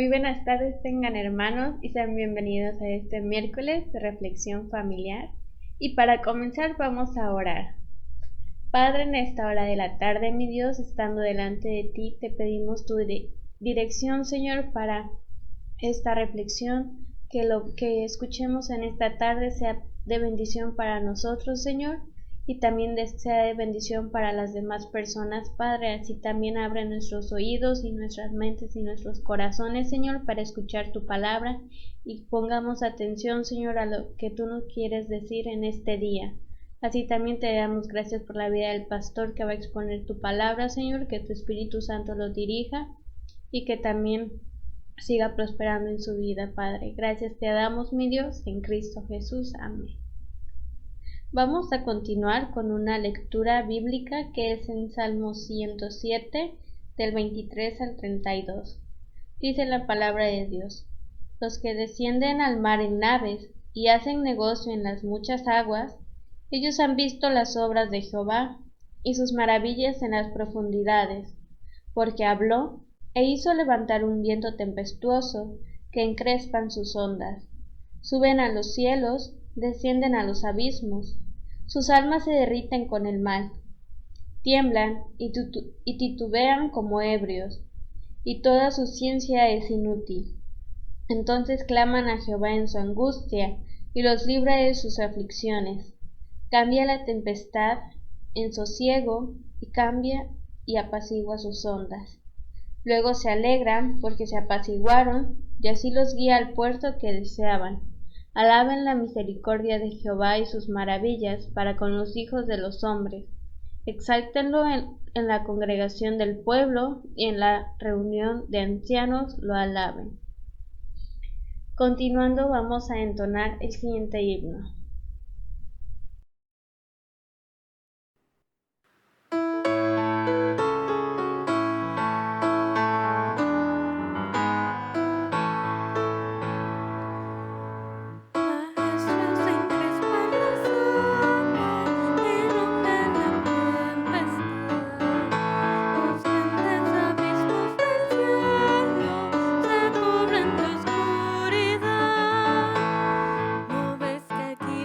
Muy buenas tardes tengan hermanos y sean bienvenidos a este miércoles de reflexión familiar. Y para comenzar vamos a orar. Padre, en esta hora de la tarde, mi Dios, estando delante de ti, te pedimos tu dirección, Señor, para esta reflexión, que lo que escuchemos en esta tarde sea de bendición para nosotros, Señor, y también sea de bendición para las demás personas, Padre. Así también abre nuestros oídos y nuestras mentes y nuestros corazones, Señor, para escuchar tu palabra y pongamos atención, Señor, a lo que tú nos quieres decir en este día. Así también te damos gracias por la vida del pastor que va a exponer tu palabra, Señor, que tu Espíritu Santo lo dirija y que también siga prosperando en su vida, Padre. Gracias te damos, mi Dios, en Cristo Jesús. Amén. Vamos a continuar con una lectura bíblica que es en Salmo 107, del 23 al 32. Dice la palabra de Dios: Los que descienden al mar en naves y hacen negocio en las muchas aguas, ellos han visto las obras de Jehová y sus maravillas en las profundidades, porque habló e hizo levantar un viento tempestuoso que encrespan sus ondas. Suben a los cielos, descienden a los abismos, sus almas se derriten con el mal. Tiemblan y titubean como ebrios, y toda su ciencia es inútil. Entonces claman a Jehová en su angustia, y los libra de sus aflicciones. Cambia la tempestad en sosiego, y cambia y apacigua sus ondas. Luego se alegran porque se apaciguaron, y así los guía al puerto que deseaban. Alaben la misericordia de Jehová y sus maravillas para con los hijos de los hombres. Exáltenlo en la congregación del pueblo, y en la reunión de ancianos lo alaben. Continuando, vamos a entonar el siguiente himno. Aquí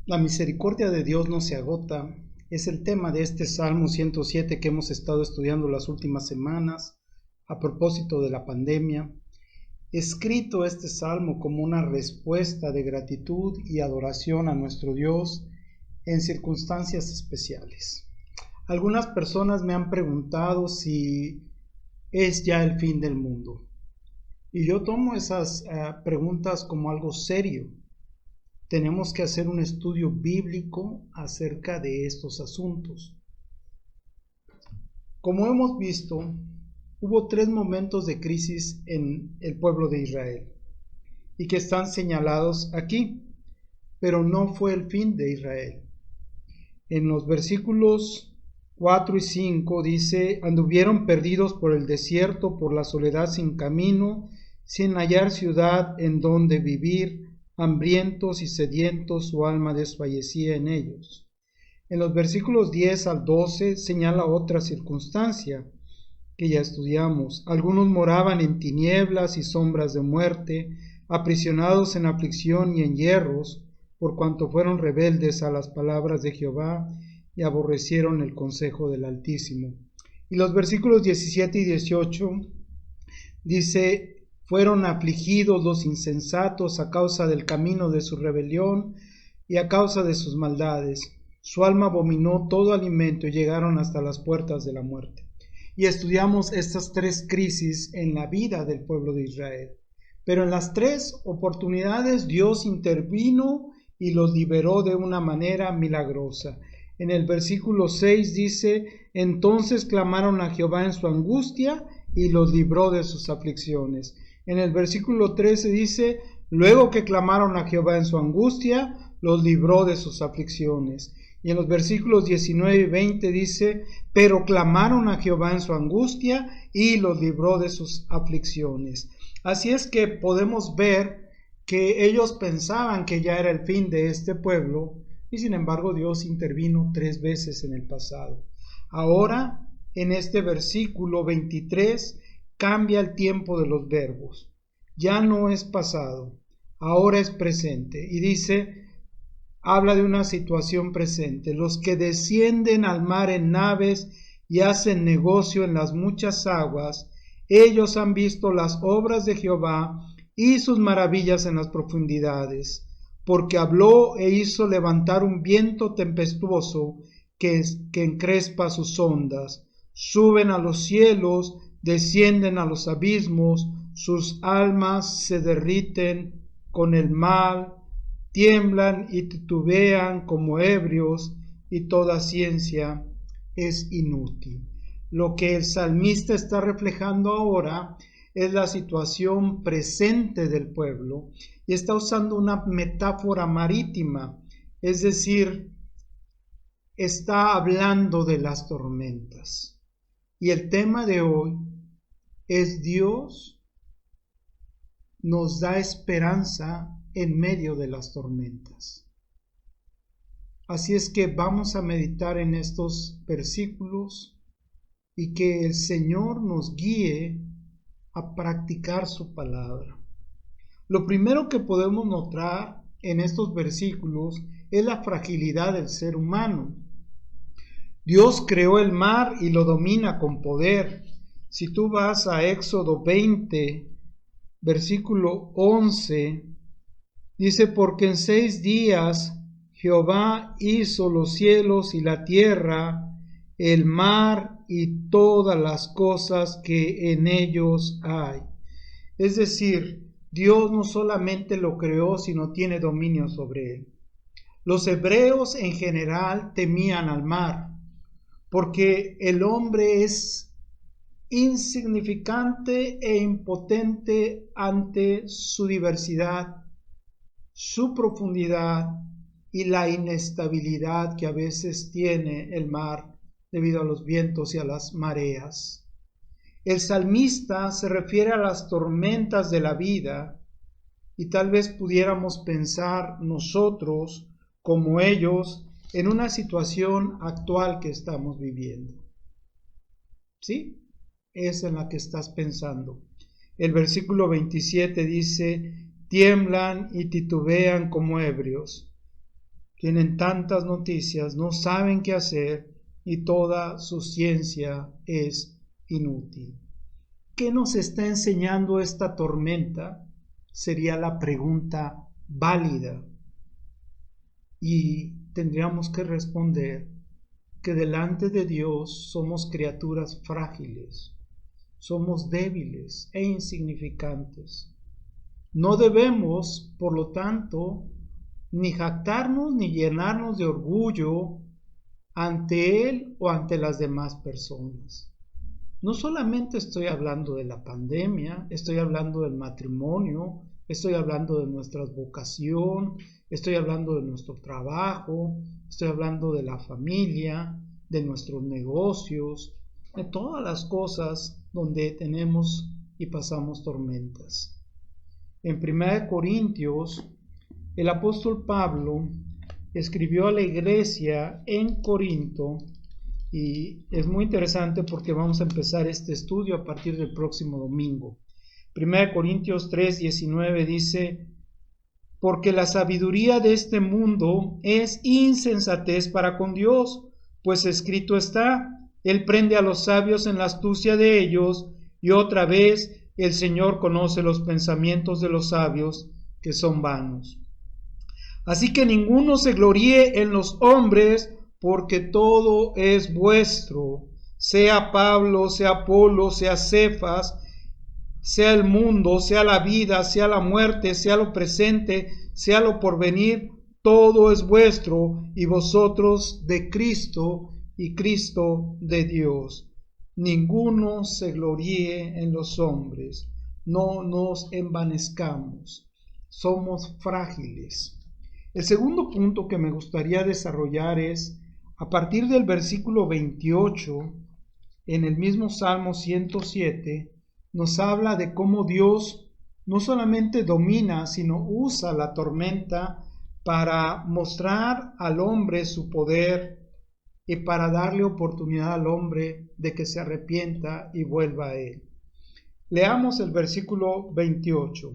La misericordia de Dios no se agota. Es el tema de este Salmo 107 que hemos estado estudiando las últimas semanas a propósito de la pandemia. Escrito este Salmo como una respuesta de gratitud y adoración a nuestro Dios en circunstancias especiales. Algunas personas me han preguntado si es ya el fin del mundo. Y yo tomo esas preguntas como algo serio. Tenemos que hacer un estudio bíblico acerca de estos asuntos. Como hemos visto, hubo 3 momentos de crisis en el pueblo de Israel y que están señalados aquí, pero no fue el fin de Israel. En los versículos 4 y 5 dice: anduvieron perdidos por el desierto, por la soledad sin camino, sin hallar ciudad en donde vivir, hambrientos y sedientos, su alma desfallecía en ellos. En los versículos 10 al 12 señala otra circunstancia que ya estudiamos. Algunos moraban en tinieblas y sombras de muerte, aprisionados en aflicción y en hierros, por cuanto fueron rebeldes a las palabras de Jehová y aborrecieron el consejo del Altísimo. Y los versículos 17 y 18 dice: fueron afligidos los insensatos a causa del camino de su rebelión y a causa de sus maldades. Su alma abominó todo alimento y llegaron hasta las puertas de la muerte. Y estudiamos estas 3 crisis en la vida del pueblo de Israel. Pero en las 3 oportunidades Dios intervino y los liberó de una manera milagrosa. En el versículo 6 dice: entonces clamaron a Jehová en su angustia y los libró de sus aflicciones. En el versículo 13 dice: luego que clamaron a Jehová en su angustia, los libró de sus aflicciones. Y en los versículos 19 y 20 dice: pero clamaron a Jehová en su angustia y los libró de sus aflicciones. Así es que podemos ver que ellos pensaban que ya era el fin de este pueblo, y sin embargo Dios intervino 3 veces en el pasado. Ahora, en este versículo 23, cambia el tiempo de los verbos. Ya no es pasado, ahora es presente. Y dice, habla de una situación presente. Los que descienden al mar en naves y hacen negocio en las muchas aguas, ellos han visto las obras de Jehová y sus maravillas en las profundidades, porque habló e hizo levantar un viento tempestuoso que encrespa sus ondas. Suben a los cielos, descienden a los abismos, sus almas se derriten con el mal, tiemblan y titubean como ebrios, y toda ciencia es inútil. Lo que el salmista está reflejando ahora es la situación presente del pueblo y está usando una metáfora marítima, es decir, está hablando de las tormentas. Y el tema de hoy es: Dios nos da esperanza en medio de las tormentas. Así es que vamos a meditar en estos versículos y que el Señor nos guíe a practicar su palabra. Lo primero que podemos notar en estos versículos es la fragilidad del ser humano. Dios creó el mar y lo domina con poder. Si tú vas a Éxodo 20, versículo 11, dice: porque en 6 días Jehová hizo los cielos y la tierra, el mar y todas las cosas que en ellos hay. Es decir, Dios no solamente lo creó, sino tiene dominio sobre él. Los hebreos en general temían al mar, porque el hombre es insignificante e impotente ante su diversidad, su profundidad y la inestabilidad que a veces tiene el mar debido a los vientos y a las mareas. El salmista se refiere a las tormentas de la vida y tal vez pudiéramos pensar nosotros como ellos en una situación actual que estamos viviendo. ¿Sí? Es en la que estás pensando. El versículo 27 dice: tiemblan y titubean como ebrios. Tienen tantas noticias, no saben qué hacer y toda su ciencia es inútil. ¿Qué nos está enseñando esta tormenta? Sería la pregunta válida. Y tendríamos que responder que delante de Dios somos criaturas frágiles, somos débiles e insignificantes. No debemos, por lo tanto, ni jactarnos ni llenarnos de orgullo ante Él o ante las demás personas. No solamente estoy hablando de la pandemia, estoy hablando del matrimonio, estoy hablando de nuestra vocación, estoy hablando de nuestro trabajo, estoy hablando de la familia, de nuestros negocios, de todas las cosas donde tenemos y pasamos tormentas. En 1 Corintios, el apóstol Pablo escribió a la iglesia en Corinto, y es muy interesante porque vamos a empezar este estudio a partir del próximo domingo. 1 Corintios 3:19 dice: porque la sabiduría de este mundo es insensatez para con Dios, pues escrito está: Él prende a los sabios en la astucia de ellos, y otra vez el Señor conoce los pensamientos de los sabios, que son vanos. Así que ninguno se gloríe en los hombres, porque todo es vuestro, sea Pablo, sea Apolo, sea Cefas, sea el mundo, sea la vida, sea la muerte, sea lo presente, sea lo porvenir, todo es vuestro, y vosotros de Cristo, y Cristo de Dios. Ninguno se gloríe en los hombres, no nos envanezcamos, somos frágiles. El segundo punto que me gustaría desarrollar es, a partir del versículo 28, en el mismo Salmo 107, nos habla de cómo Dios no solamente domina, sino usa la tormenta para mostrar al hombre su poder y para darle oportunidad al hombre de que se arrepienta y vuelva a él. Leamos el versículo 28.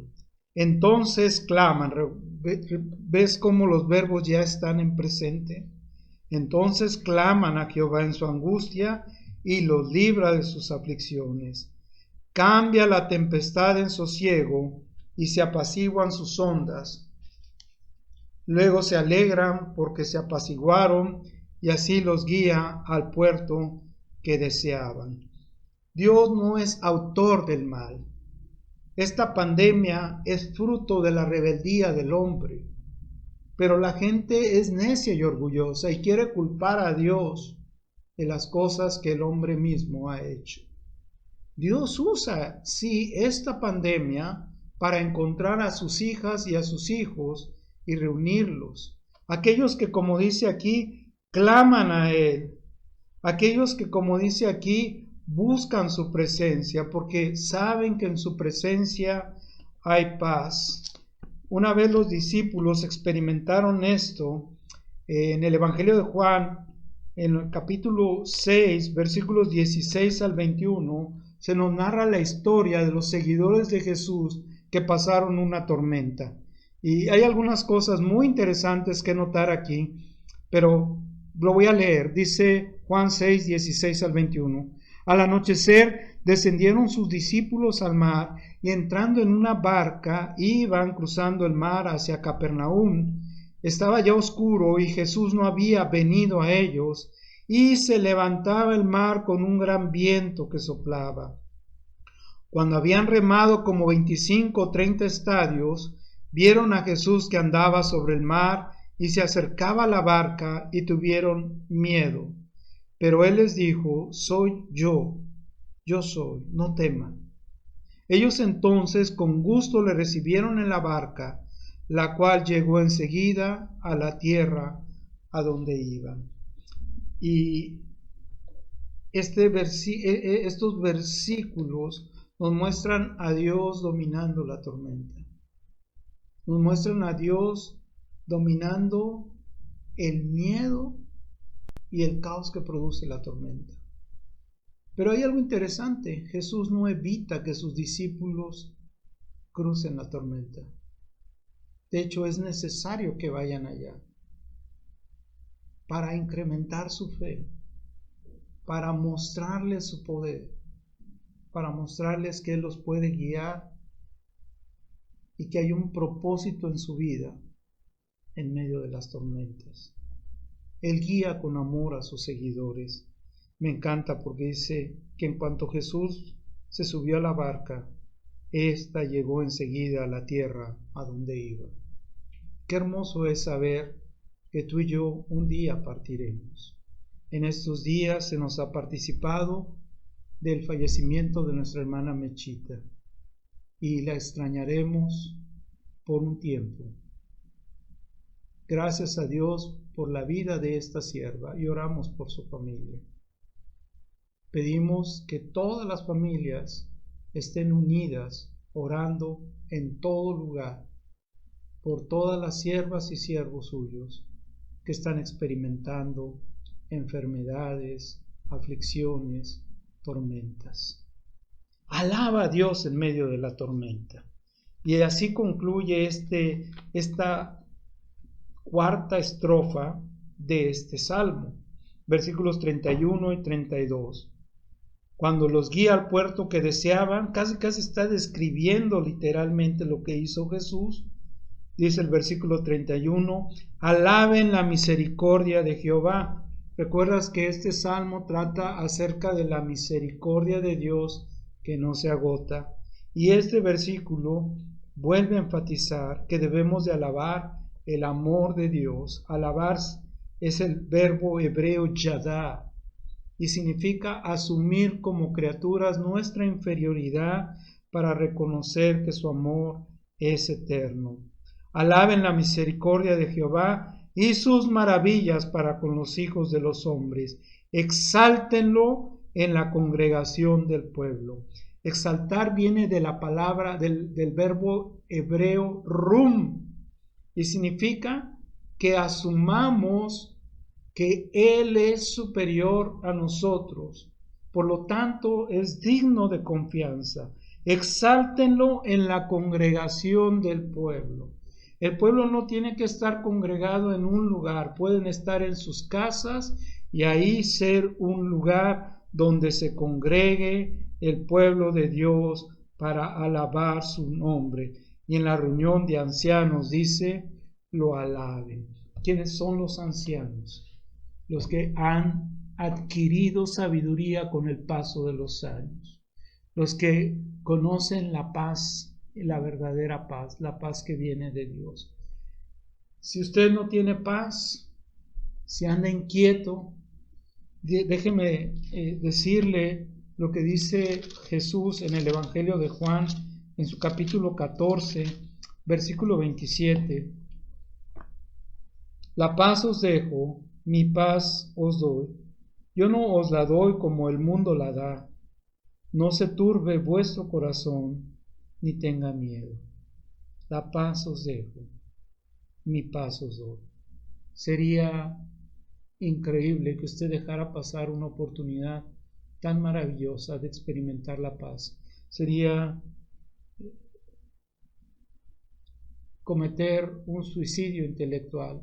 Entonces claman. ¿Ves cómo los verbos ya están en presente? Entonces claman a Jehová en su angustia y los libra de sus aflicciones. Cambia la tempestad en sosiego y se apaciguan sus ondas. Luego se alegran porque se apaciguaron y así los guía al puerto que deseaban. Dios no es autor del mal. Esta pandemia es fruto de la rebeldía del hombre, pero la gente es necia y orgullosa y quiere culpar a Dios de las cosas que el hombre mismo ha hecho. Dios usa, sí, esta pandemia para encontrar a sus hijas y a sus hijos y reunirlos. Aquellos que, como dice aquí, claman a Él. Aquellos que, como dice aquí, buscan su presencia porque saben que en su presencia hay paz. Una vez los discípulos experimentaron esto en el Evangelio de Juan, en el capítulo 6, versículos 16 al 21, se nos narra la historia de los seguidores de Jesús que pasaron una tormenta. Y hay algunas cosas muy interesantes que notar aquí, pero lo voy a leer. Dice Juan 6, 16 al 21. Al anochecer descendieron sus discípulos al mar y entrando en una barca iban cruzando el mar hacia Capernaum. Estaba ya oscuro y Jesús no había venido a ellos, y se levantaba el mar con un gran viento que soplaba. Cuando habían remado como 25 o 30 estadios, vieron a Jesús que andaba sobre el mar y se acercaba a la barca y tuvieron miedo. Pero él les dijo: soy yo soy, no teman. Ellos entonces con gusto le recibieron en la barca, la cual llegó enseguida a la tierra a donde iban. Y estos versículos nos muestran a Dios dominando la tormenta. Nos muestran a Dios dominando el miedo y el caos que produce la tormenta. Pero hay algo interesante. Jesús no evita que sus discípulos crucen la tormenta. De hecho, es necesario que vayan allá. para incrementar su fe, para mostrarles su poder, para mostrarles que Él los puede guiar y que hay un propósito en su vida en medio de las tormentas. Él guía con amor a sus seguidores. Me encanta porque dice que en cuanto Jesús se subió a la barca, ésta llegó enseguida a la tierra a donde iba. Qué hermoso es saber que tú y yo un día partiremos. En estos días se nos ha participado del fallecimiento de nuestra hermana Mechita y la extrañaremos por un tiempo. Gracias a Dios por la vida de esta sierva y oramos por su familia. Pedimos que todas las familias estén unidas orando en todo lugar por todas las siervas y siervos suyos que están experimentando enfermedades, aflicciones, tormentas. Alaba a Dios en medio de la tormenta. Y así concluye esta cuarta estrofa de este salmo, versículos 31 y 32. Cuando los guía al puerto que deseaban, casi está describiendo literalmente lo que hizo Jesús. Dice el versículo 31, alaben la misericordia de Jehová. Recuerdas que este salmo trata acerca de la misericordia de Dios que no se agota. Y este versículo vuelve a enfatizar que debemos de alabar el amor de Dios. Alabar es el verbo hebreo yadá y significa asumir como criaturas nuestra inferioridad para reconocer que su amor es eterno. Alaben la misericordia de Jehová y sus maravillas para con los hijos de los hombres. Exáltenlo en la congregación del pueblo. Exaltar viene de la palabra, del verbo hebreo rum, y significa que asumamos que Él es superior a nosotros. Por lo tanto, es digno de confianza. Exáltenlo en la congregación del pueblo. El pueblo no tiene que estar congregado en un lugar, pueden estar en sus casas y ahí ser un lugar donde se congregue el pueblo de Dios para alabar su nombre. Y en la reunión de ancianos dice, lo alaben. ¿Quiénes son los ancianos? Los que han adquirido sabiduría con el paso de los años, los que conocen la paz, la verdadera paz, la paz que viene de Dios. Si usted no tiene paz, si anda inquieto, déjeme decirle lo que dice Jesús en el Evangelio de Juan, en su capítulo 14, versículo 27. La paz os dejo, mi paz os doy. Yo no os la doy como el mundo la da. No se turbe vuestro corazón, ni tenga miedo. La paz os dejo, mi paz os doy. Sería increíble que usted dejara pasar una oportunidad tan maravillosa de experimentar la paz. Sería cometer un suicidio intelectual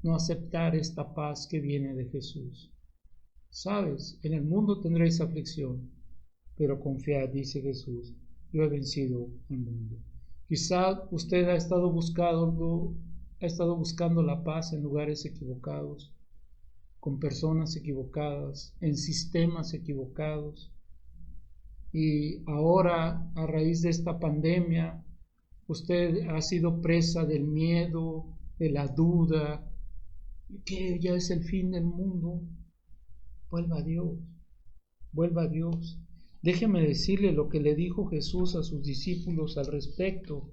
no aceptar esta paz que viene de Jesús. Sabes, en el mundo tendréis aflicción, pero confiad, dice Jesús, yo he vencido al mundo. Quizá usted ha estado buscando la paz en lugares equivocados, con personas equivocadas, en sistemas equivocados. Y ahora, a raíz de esta pandemia, usted ha sido presa del miedo, de la duda, que ya es el fin del mundo. Vuelva a Dios, vuelva a Dios. Déjeme decirle lo que le dijo Jesús a sus discípulos al respecto,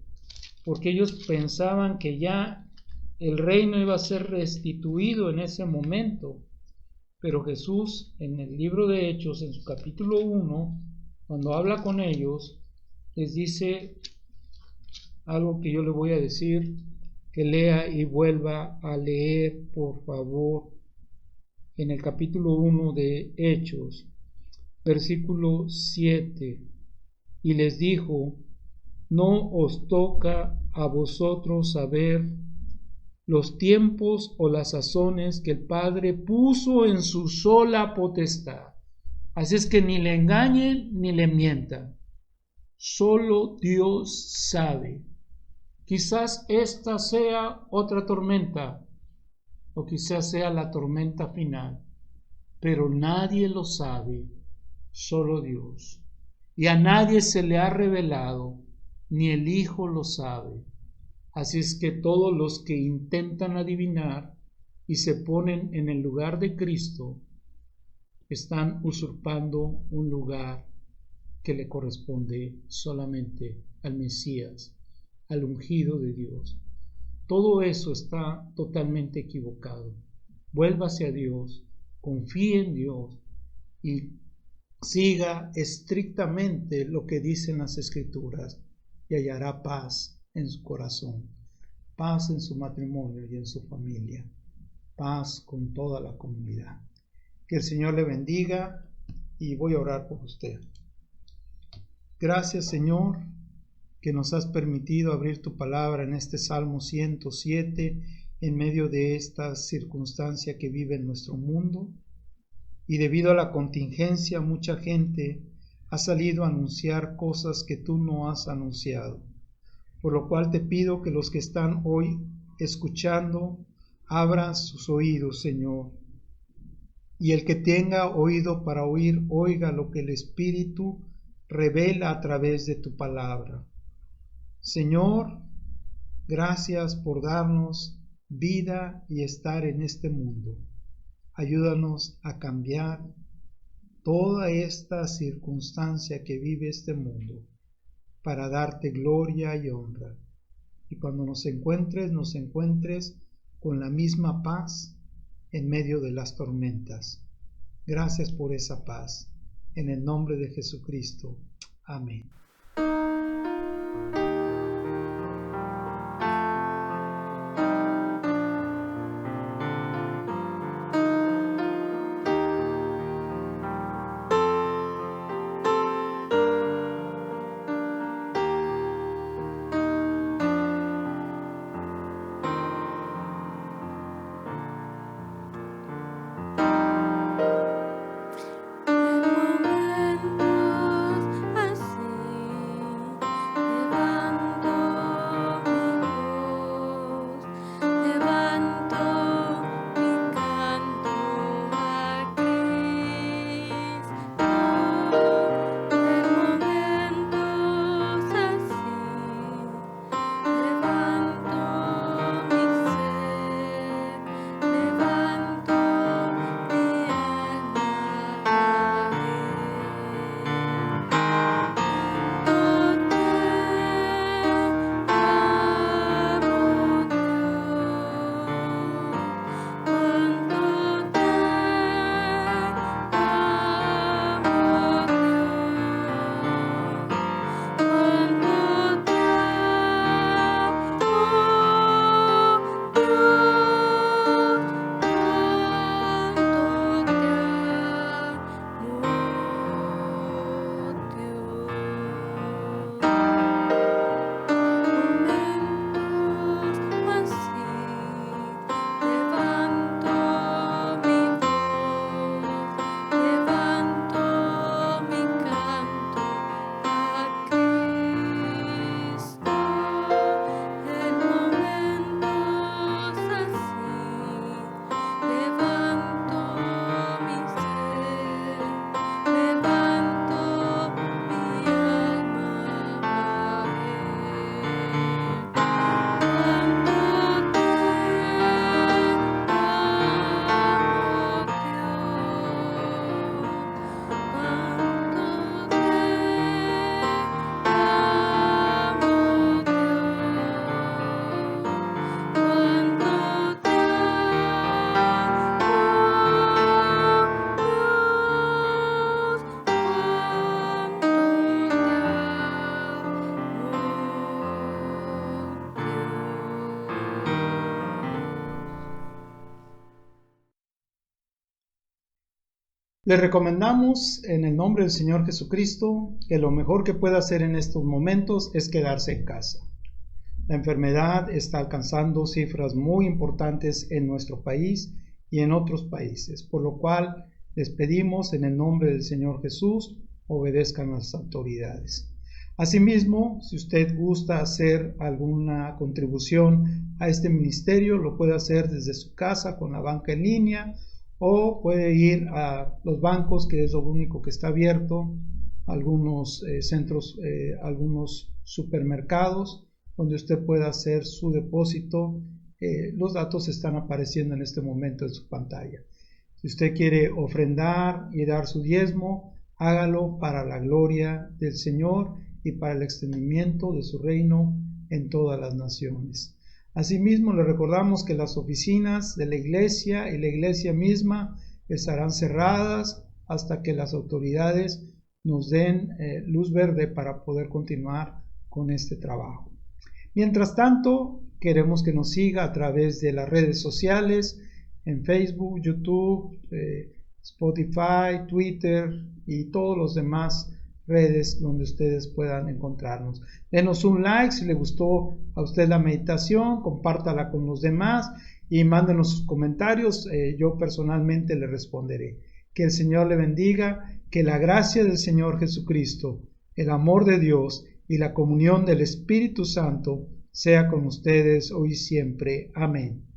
porque ellos pensaban que ya el reino iba a ser restituido en ese momento. Pero Jesús, en el libro de Hechos, en su capítulo 1, cuando habla con ellos, les dice algo que yo le voy a decir, que lea y vuelva a leer, por favor, en el capítulo 1 de Hechos, versículo 7, y les dijo, no os toca a vosotros saber los tiempos o las sazones que el Padre puso en su sola potestad. Así es que ni le engañen ni le mientan. Solo Dios sabe. Quizás esta sea otra tormenta, o quizás sea la tormenta final, pero nadie lo sabe, solo Dios. Y a nadie se le ha revelado, ni el Hijo lo sabe. Así es que todos los que intentan adivinar y se ponen en el lugar de Cristo, están usurpando un lugar que le corresponde solamente al Mesías, al ungido de Dios. Todo eso está totalmente equivocado. Vuélvase a Dios, confíe en Dios y siga estrictamente lo que dicen las Escrituras y hallará paz en su corazón, paz en su matrimonio y en su familia, paz con toda la comunidad. Que el Señor le bendiga y voy a orar por usted. Gracias, Señor, que nos has permitido abrir tu palabra en este Salmo 107 en medio de esta circunstancia que vive en nuestro mundo. Y debido a la contingencia, mucha gente ha salido a anunciar cosas que tú no has anunciado. Por lo cual te pido que los que están hoy escuchando abran sus oídos, Señor. Y el que tenga oído para oír, oiga lo que el Espíritu revela a través de tu palabra. Señor, gracias por darnos vida y estar en este mundo. Ayúdanos a cambiar toda esta circunstancia que vive este mundo para darte gloria y honra. Y cuando nos encuentres con la misma paz en medio de las tormentas. Gracias por esa paz. En el nombre de Jesucristo. Amén. Le recomendamos en el nombre del Señor Jesucristo que lo mejor que pueda hacer en estos momentos es quedarse en casa. La enfermedad está alcanzando cifras muy importantes en nuestro país y en otros países, por lo cual les pedimos en el nombre del Señor Jesús, obedezcan a las autoridades. Asimismo, si usted gusta hacer alguna contribución a este ministerio, lo puede hacer desde su casa con la banca en línea o puede ir a los bancos, que es lo único que está abierto, algunos centros, algunos supermercados, donde usted pueda hacer su depósito. Los datos están apareciendo en este momento en su pantalla. Si usted quiere ofrendar y dar su diezmo, hágalo para la gloria del Señor y para el extendimiento de su reino en todas las naciones. Asimismo, le recordamos que las oficinas de la iglesia y la iglesia misma estarán cerradas hasta que las autoridades nos den luz verde para poder continuar con este trabajo. Mientras tanto, queremos que nos siga a través de las redes sociales, en Facebook, YouTube, Spotify, Twitter y todos los demás redes donde ustedes puedan encontrarnos. Denos un like si le gustó a usted la meditación, compártala con los demás y mándenos sus comentarios. Yo personalmente le responderé. Que el Señor le bendiga, que la gracia del Señor Jesucristo, el amor de Dios y la comunión del Espíritu Santo sea con ustedes hoy y siempre. Amén.